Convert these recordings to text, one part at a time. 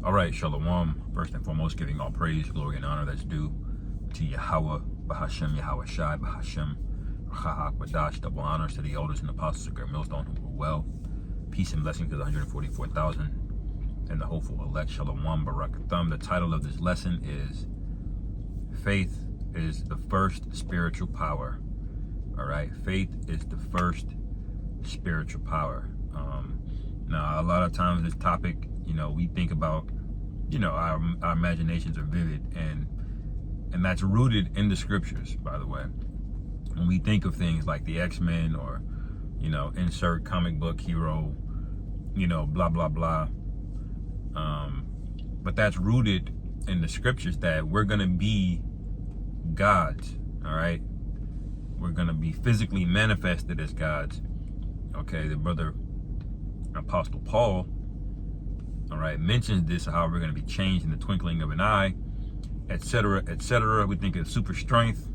All right, Shalom. First and foremost, giving all praise, glory, and honor that's due to Yahweh, Bahashem, Yahweh Shai, Bahashem, Chahak, Badash. Double honors to the elders and apostles of Great Millstone who were well. Peace and blessings to the 144,000 and the hopeful elect. Shalom, Barakatham. The title of this lesson is Faith is the First Spiritual Power. All right, faith is the first spiritual power. Now, a lot of times this topic, we think about, our imaginations are vivid, and that's rooted in the scriptures, by the way. When we think of things like the X-Men or, insert comic book hero, blah, blah, blah. But that's rooted in the scriptures that we're going to be gods, all right? We're going to be physically manifested as gods. Okay, the brother Apostle Paul, all right, mentions this, how we're going to be changed in the twinkling of an eye, etc., etc. We think of super strength,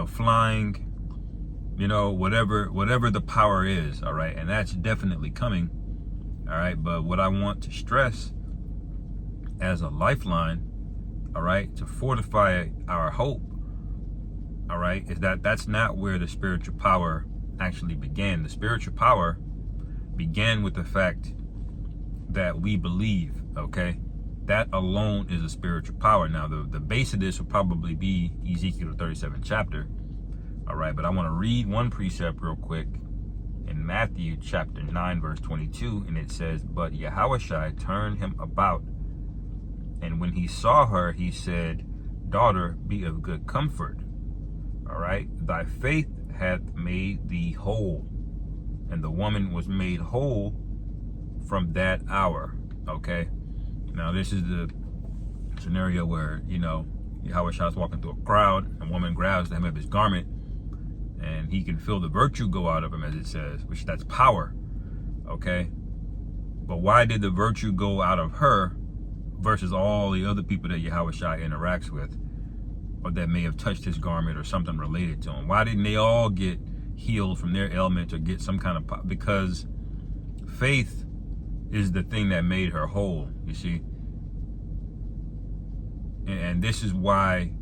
flying, whatever the power is, all right, and that's definitely coming, all right. But what I want to stress as a lifeline, all right, to fortify our hope, all right, is that that's not where the spiritual power actually began. The spiritual power began with the fact that we believe, okay? That alone is a spiritual power. Now, the base of this will probably be Ezekiel 37th chapter, all right? But I want to read one precept real quick in Matthew chapter 9, verse 22, and it says, "But Yahushua turned him about, and when he saw her, he said, 'Daughter, be of good comfort.' All right, thy faith hath made thee whole. And the woman was made whole from that hour." Okay, now this is the scenario where, Yahushua is walking through a crowd, a woman grabs the hem of his garment, and he can feel the virtue go out of him, as it says, which that's power. Okay, but why did the virtue go out of her versus all the other people that Yahushua interacts with, or that may have touched his garment or something related to him? Why didn't they all get healed from their ailment or get some kind of... Because faith is the thing that made her whole, you see. And this is why,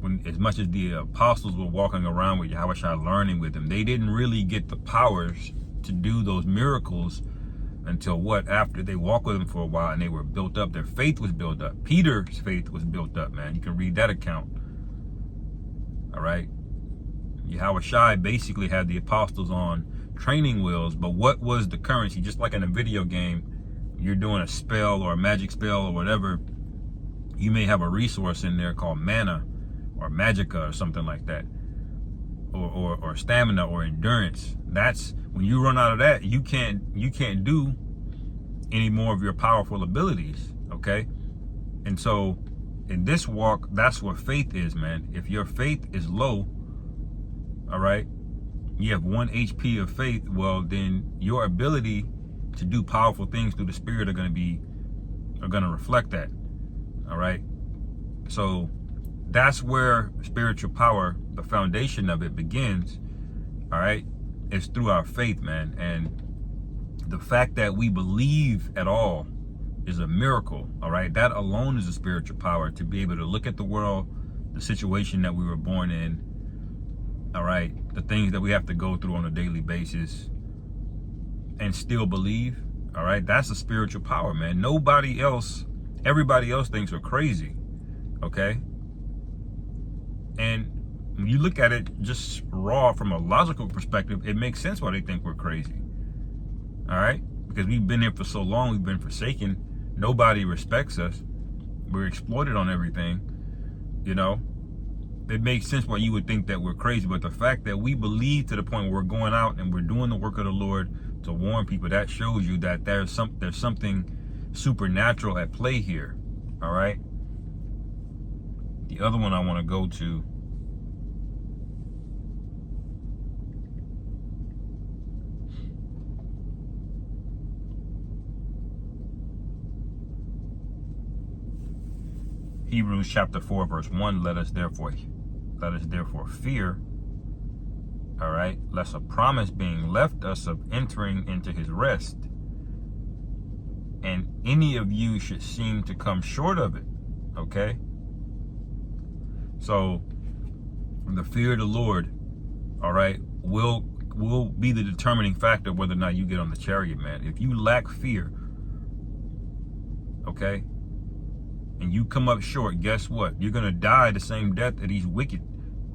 when as much as the apostles were walking around with Yahushua, learning with him, they didn't really get the powers to do those miracles until after they walked with him for a while and they were built up. Their faith was built up. Peter's faith was built up, man. You can read that account. All right. Yahushua basically had the apostles on training wheels, but what was the currency? Just like in a video game, you're doing a spell or a magic spell or whatever, you may have a resource in there called mana or magica or something like that, or stamina or endurance. That's when you run out of that, you can't do any more of your powerful abilities, okay? And so in this walk, that's what faith is, man. If your faith is low, all right, you have 1 HP of faith, well, then your ability to do powerful things through the Spirit are going to reflect that, all right? So that's where spiritual power, the foundation of it, begins, all right? It's through our faith, man. And the fact that we believe at all is a miracle, all right? That alone is a spiritual power, to be able to look at the world, the situation that we were born in, all right, the things that we have to go through on a daily basis, and still believe, all right? That's a spiritual power, man. Nobody else, everybody else thinks we're crazy, okay? And when you look at it just raw from a logical perspective, it makes sense why they think we're crazy, all right? Because we've been here for so long, we've been forsaken. Nobody respects us. We're exploited on everything, It makes sense why you would think that we're crazy. But the fact that we believe to the point where we're going out and we're doing the work of the Lord to warn people, that shows you that there's something supernatural at play here, all right? The other one I want to go to, Hebrews chapter 4, verse 1, let us therefore fear, all right, lest a promise being left us of entering into his rest, and any of you should seem to come short of it. Okay? So the fear of the Lord, all right, will be the determining factor whether or not you get on the chariot, man. If you lack fear, okay, and you come up short, guess what? You're going to die the same death of these wicked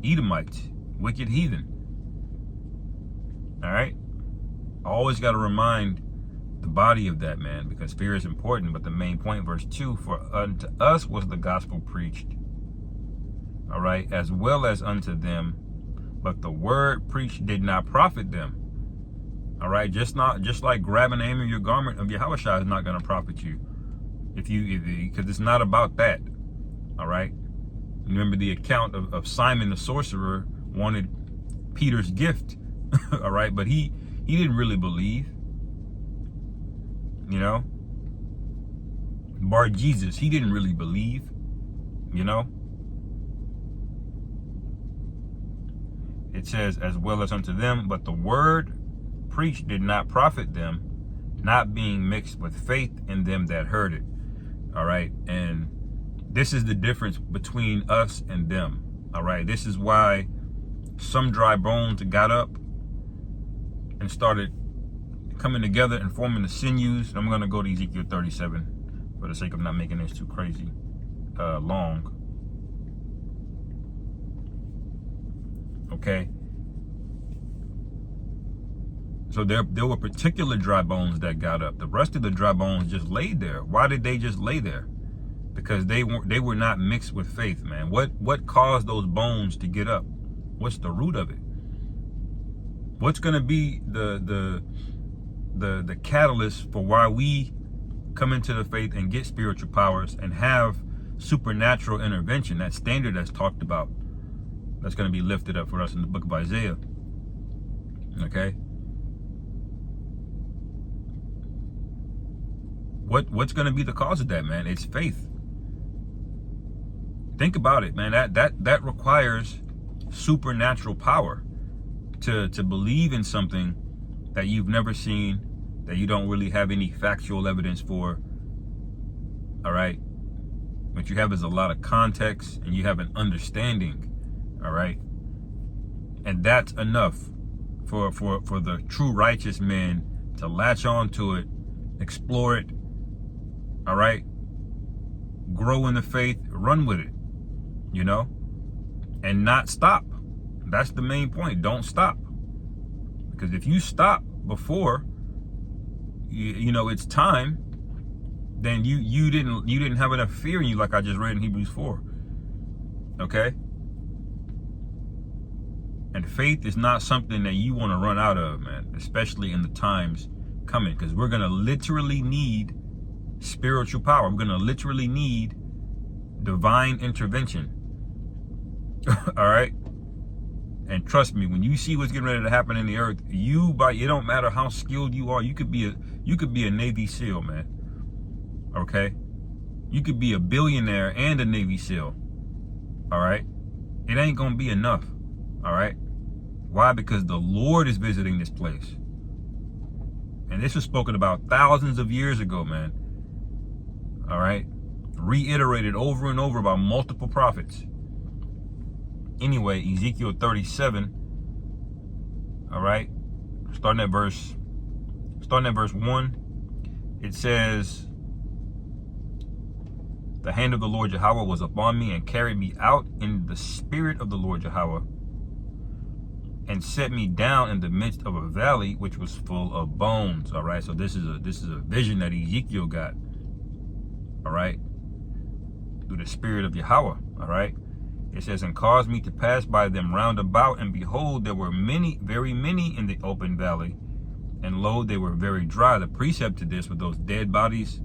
Edomites, wicked heathen. All right? Always got to remind the body of that, man, because fear is important. But the main point, verse 2, for unto us was the gospel preached, all right, as well as unto them, but the word preached did not profit them. All right, just like grabbing the hem of your garment of Yahushua is not going to profit you, because it's not about that. All right, remember the account of Simon the sorcerer wanted Peter's gift. All right, but he didn't really believe. You know, Bar Jesus, he didn't really believe. You know, it says, as well as unto them, but the word preached did not profit them, not being mixed with faith in them that heard it. All right, and this is the difference between us and them. All right, this is why some dry bones got up and started coming together and forming the sinews. I'm going to go to Ezekiel 37 for the sake of not making this too crazy long. Okay. So there were particular dry bones that got up. The rest of the dry bones just laid there. Why did they just lay there? Because they were not mixed with faith, man. What caused those bones to get up? What's the root of it? What's going to be the catalyst for why we come into the faith and get spiritual powers and have supernatural intervention, that standard that's talked about, that's going to be lifted up for us in the book of Isaiah? Okay. What's going to be the cause of that, man? It's faith. Think about it, man. That requires supernatural power to believe in something that you've never seen, that you don't really have any factual evidence for. All right. What you have is a lot of context, and you have an understanding. All right. And that's enough for the true righteous men to latch on to it, explore it. All right. Grow in the faith, run with it, you know, and not stop. That's the main point. Don't stop. Because if you stop before you know it's time, then you didn't have enough fear in you, like I just read in Hebrews 4. Okay? And faith is not something that you want to run out of, man, especially in the times coming, because we're going to literally need spiritual power. We're going to literally need divine intervention. All right? And trust me, when you see what's getting ready to happen in the earth, it don't matter how skilled you are. You could be a Navy SEAL, man. Okay? You could be a billionaire and a Navy SEAL. All right? It ain't going to be enough. All right? Why? Because the Lord is visiting this place. And this was spoken about thousands of years ago, man. All right? Reiterated over and over by multiple prophets. Anyway, Ezekiel 37, all right, starting at verse 1, it says, the hand of the Lord Yahweh was upon me and carried me out in the spirit of the Lord Yahweh and set me down in the midst of a valley which was full of bones. All right, so this is a vision that Ezekiel got, all right, through the spirit of Yahweh. All right. It says, and caused me to pass by them round about, and behold, there were many, very many in the open valley, and lo, they were very dry. The precept to this, with those dead bodies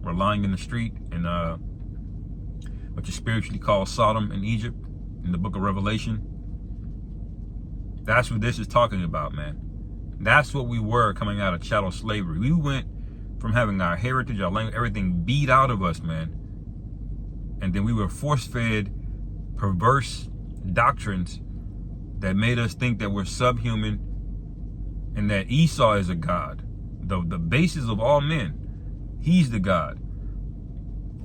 were lying in the street in what you spiritually call Sodom in Egypt, in the book of Revelation. That's what this is talking about, man. That's what we were coming out of chattel slavery. We went from having our heritage, our language, everything beat out of us, man. And then we were force-fed perverse doctrines that made us think that we're subhuman and that Esau is a god, the basis of all men. He's the God.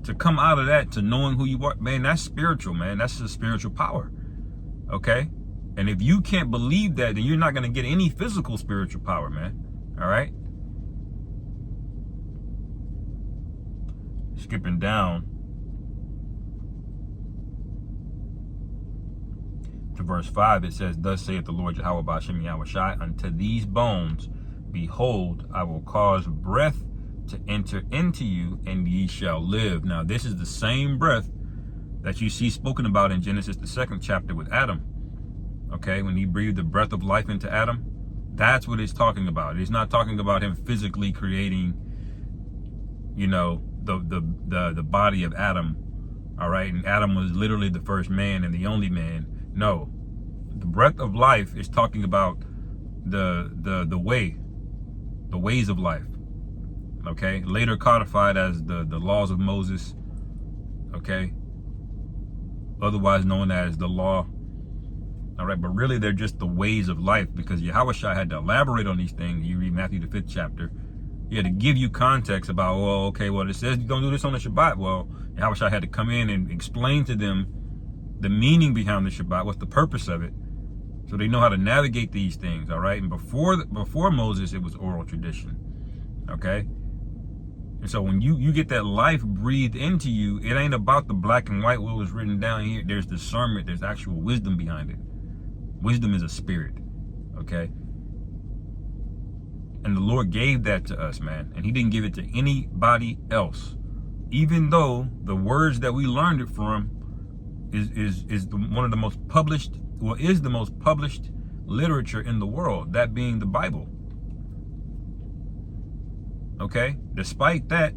To come out of that to knowing who you are, man, that's spiritual, man. That's a spiritual power. Okay? And if you can't believe that, then you're not going to get any physical spiritual power, man. All right? Skipping down to verse 5, it says, thus saith the Lord Yahweh Ba'ashem Yahushai, unto these bones, behold, I will cause breath to enter into you, and ye shall live. Now, this is the same breath that you see spoken about in Genesis, the 2nd chapter with Adam. Okay, when he breathed the breath of life into Adam, that's what it's talking about. It's not talking about him physically creating, you know, the body of Adam. All right, and Adam was literally the first man and the only man. No, the breath of life is talking about the ways of life. Okay, later codified as the laws of Moses. Okay, otherwise known as the law. All right, but really they're just the ways of life, because Yahushua had to elaborate on these things. You read Matthew the 5th chapter. He had to give you context about, well, okay, well, it says you don't do this on the Shabbat. Well, Yahushua had to come in and explain to them the meaning behind the Shabbat, what's the purpose of it, so they know how to navigate these things. All right, and before Moses, it was oral tradition. Okay, and so when you get that life breathed into you, it ain't about the black and white what was written down here. There's discernment. There's actual wisdom behind it. Wisdom is a spirit. Okay, and the Lord gave that to us, man, and he didn't give it to anybody else, even though the words that we learned it from is one of the most published, well, is the most published literature in the world, that being the Bible. Okay, despite that,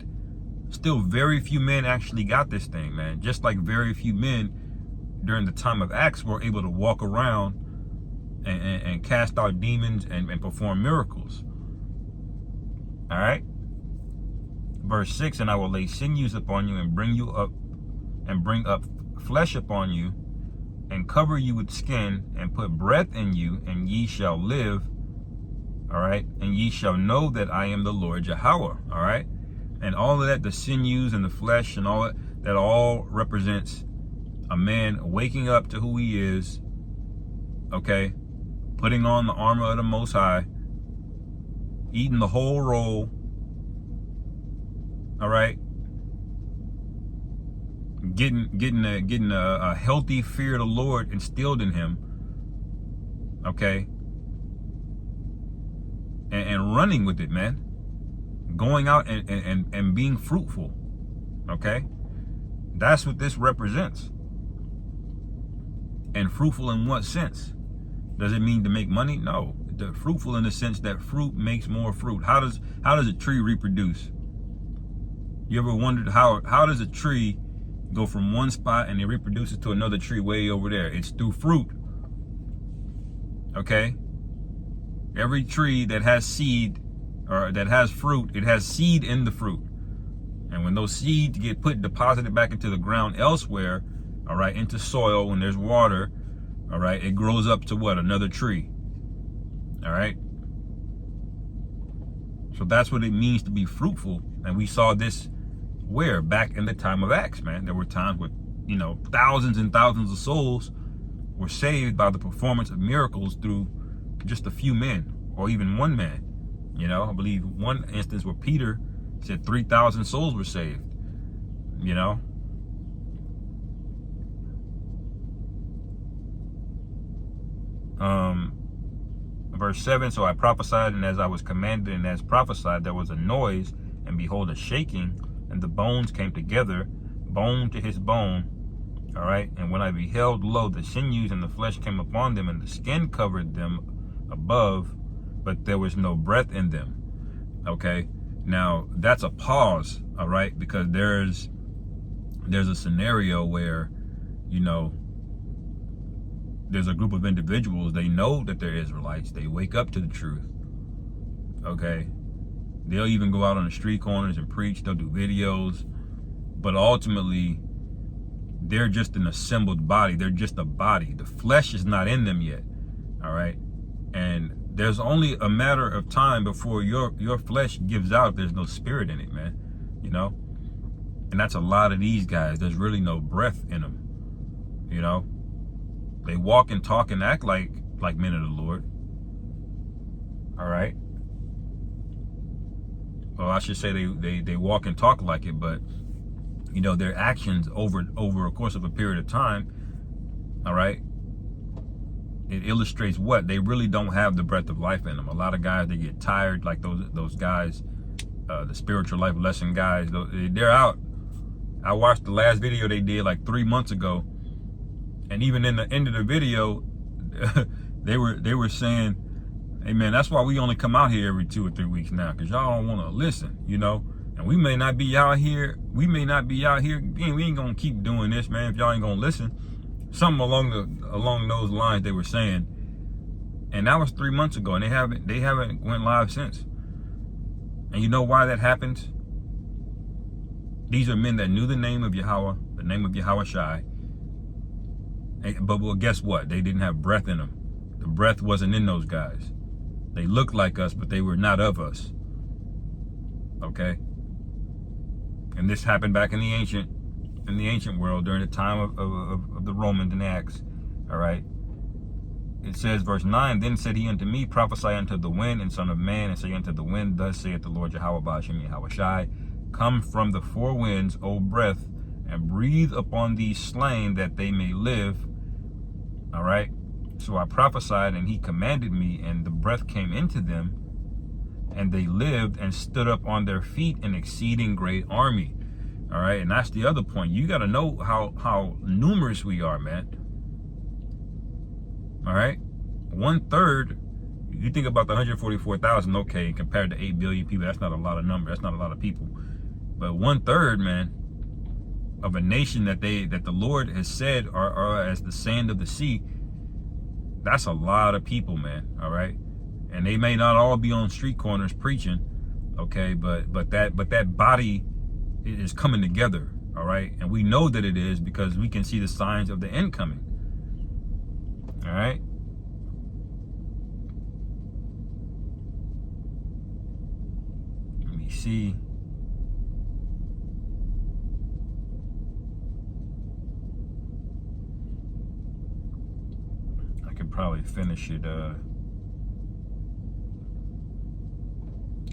still very few men actually got this thing, man. Just like very few men during the time of Acts were able to walk around and cast out demons and perform miracles. All right, verse 6, and I will lay sinews upon you and bring up flesh upon you, and cover you with skin, and put breath in you, and ye shall live. All right, and ye shall know that I am the Lord Yahweh. All right, and all of that, the sinews and the flesh and all that all represents a man waking up to who he is. Okay, putting on the armor of the Most High, eating the whole roll. All right, getting a healthy fear of the Lord instilled in him. Okay, and running with it, man. Going out and being fruitful. Okay, that's what this represents. And fruitful in what sense? Does it mean to make money? No. The fruitful in the sense that fruit makes more fruit. How does a tree reproduce? You ever wondered how does a tree go from one spot and it reproduces to another tree way over there? It's through fruit. Okay? Every tree that has seed or that has fruit, it has seed in the fruit. And when those seeds get deposited back into the ground elsewhere, all right, into soil, when there's water, all right, it grows up to what? Another tree. All right? So that's what it means to be fruitful. And we saw this where? Back in the time of Acts, man. There were times where, you know, thousands and thousands of souls were saved by the performance of miracles through just a few men or even one man. You know, I believe one instance where Peter said 3,000 souls were saved. You know, verse 7, so I prophesied, and as I was commanded and as prophesied, there was a noise, and behold, a shaking, and the bones came together, bone to his bone. All right, and when I beheld, lo, the sinews and the flesh came upon them, and the skin covered them above, but there was no breath in them. Okay, now that's a pause. All right, because there's a scenario where, you know, there's a group of individuals, they know that they're Israelites, they wake up to the truth. Okay, they'll even go out on the street corners and preach, they'll do videos, but ultimately they're just an assembled body. They're just a body. The flesh is not in them yet. All right, and there's only a matter of time before your flesh gives out. There's no spirit in it, man. you know? And that's a lot of these guys. There's really no breath in them, you know? They walk and talk and act like men of the Lord. All right? Well, I should say they walk and talk like it, but, you know, their actions over a course of a period of time, all right, it illustrates what? They really don't have the breath of life in them. A lot of guys, they get tired, like those guys, the spiritual life lesson guys, they're out. I watched the last video they did like 3 months ago, and even in the end of the video, they were saying, hey man, that's why we only come out here every 2 or 3 weeks now, because y'all don't want to listen, you know? And we may not be out here, we ain't gonna keep doing this, man, if y'all ain't gonna listen. Something along those lines they were saying. And that was 3 months ago, and they haven't went live since. And you know why that happens? These are men that knew the name of Yahweh, the name of Yahweh Shai. But well, guess what? They didn't have breath in them. The breath wasn't in those guys. They looked like us, but they were not of us. Okay? And this happened back in the ancient world during the time of the Romans and Acts. All right? It says, verse 9, then said he unto me, prophesy unto the wind, and son of man, and say unto the wind, thus saith the Lord Yahweh Ba'ashem Yahweh Shai, come from the four winds, O breath, and breathe upon these slain that they may live. All right? So I prophesied, and he commanded me, and the breath came into them, and they lived and stood up on their feet, an exceeding great army. All right? And that's the other point. You got to know how numerous we are, man. All right? 1/3, you think about the 144,000, okay, compared to 8 billion people, that's not a lot of number. That's not a lot of people. But 1/3, man, of a nation that the Lord has said are as the sand of the sea, that's a lot of people, man. All right? And they may not all be on street corners preaching, okay, but that body is coming together, all right? And we know that it is because we can see the signs of the end coming. All right? Let me see. I could probably finish it.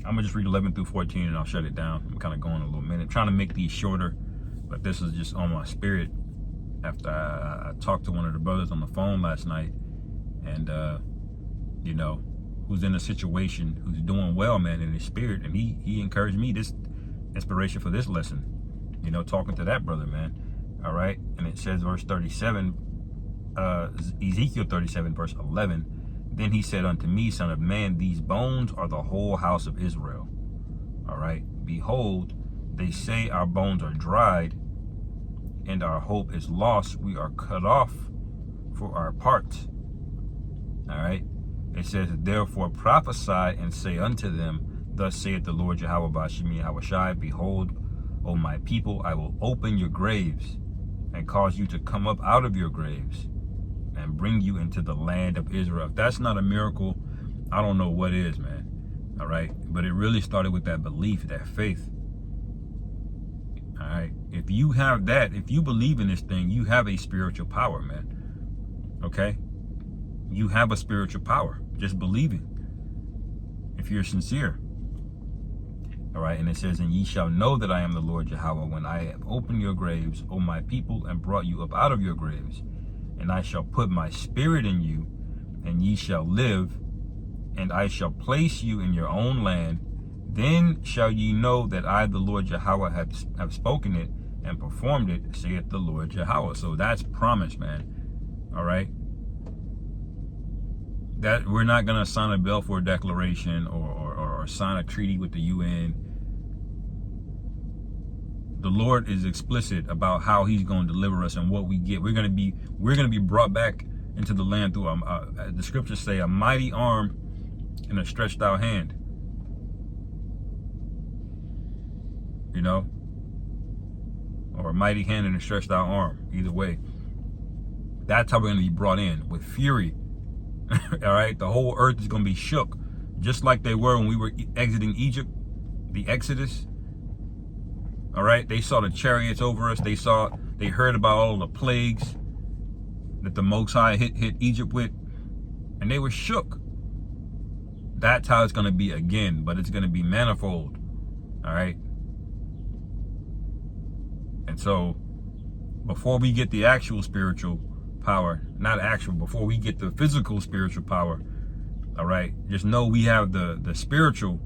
I'm gonna just read 11 through 14 and I'll shut it down. I'm kind of going a little minute, trying to make these shorter, but this is just on my spirit after I talked to one of the brothers on the phone last night, and you know, who's in a situation, who's doing well, man, in his spirit, and he encouraged me, this inspiration for this lesson, you know, talking to that brother, man. All right? And it says, verse 37, Ezekiel 37, verse 11, then he said unto me, son of man, these bones are the whole house of Israel. All right? Behold, they say our bones are dried, and our hope is lost. We are cut off for our parts. All right? It says, therefore prophesy and say unto them, thus saith the Lord Yahweh Ba'ashem Yahweh Shai, behold, O my people, I will open your graves and cause you to come up out of your graves and bring you into the land of Israel. If that's not a miracle, I don't know what is, man. All right? But it really started with that belief, that faith. All right? If you have that, if you believe in this thing, you have a spiritual power, man. Okay? You have a spiritual power, just believing, if you're sincere. All right? And it says, and ye shall know that I am the Lord Yahweh when I have opened your graves, O my people, and brought you up out of your graves. And I shall put my spirit in you, and ye shall live, and I shall place you in your own land. Then shall ye know that I, the Lord Yahweh, have spoken it and performed it, saith the Lord Yahweh. So that's promise, man. All right? That we're not going to sign a Balfour Declaration or sign a treaty with the UN. The Lord is explicit about how he's going to deliver us and what we get. We're going to be brought back into the land through the scriptures say a mighty arm and a stretched out hand. You know, or a mighty hand and a stretched out arm. Either way, that's how we're going to be brought in, with fury. All right, the whole earth is going to be shook, just like they were when we were exiting Egypt, the Exodus. All right, they saw the chariots over us. They heard about all the plagues that the Most High hit Egypt with, and they were shook. That's how it's going to be again, but it's going to be manifold. All right. And so before we get the actual spiritual power, before we get the physical spiritual power, all right, just know we have the spiritual,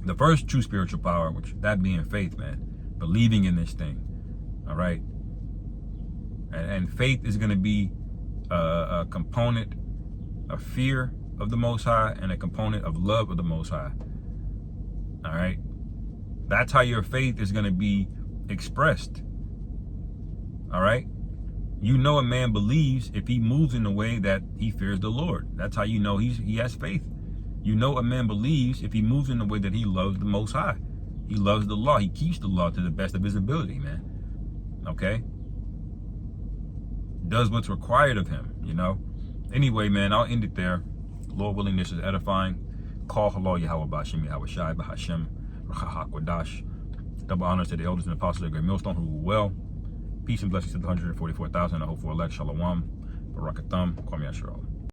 the first true spiritual power, which that being faith, man, believing in this thing. All right. And faith is going to be a component of fear of the Most High and a component of love of the Most High. All right. That's how your faith is going to be expressed. All right. You know a man believes if he moves in a way that he fears the Lord. That's how you know he has faith. You know a man believes if he moves in a way that he loves the Most High. He loves the law. He keeps the law to the best of his ability, man. Okay? Does what's required of him, you know? Anyway, man, I'll end it there. Lord willing, this is edifying. Call hello Yahweh Bashim Yahweh Shai Bahashem Rachahak Wadash. Double honors to the elders and apostles of the great millstone who rule well. Peace and blessings to the 144,000. I hope for elect. Shalom. Barakatham. Kwame Yashar.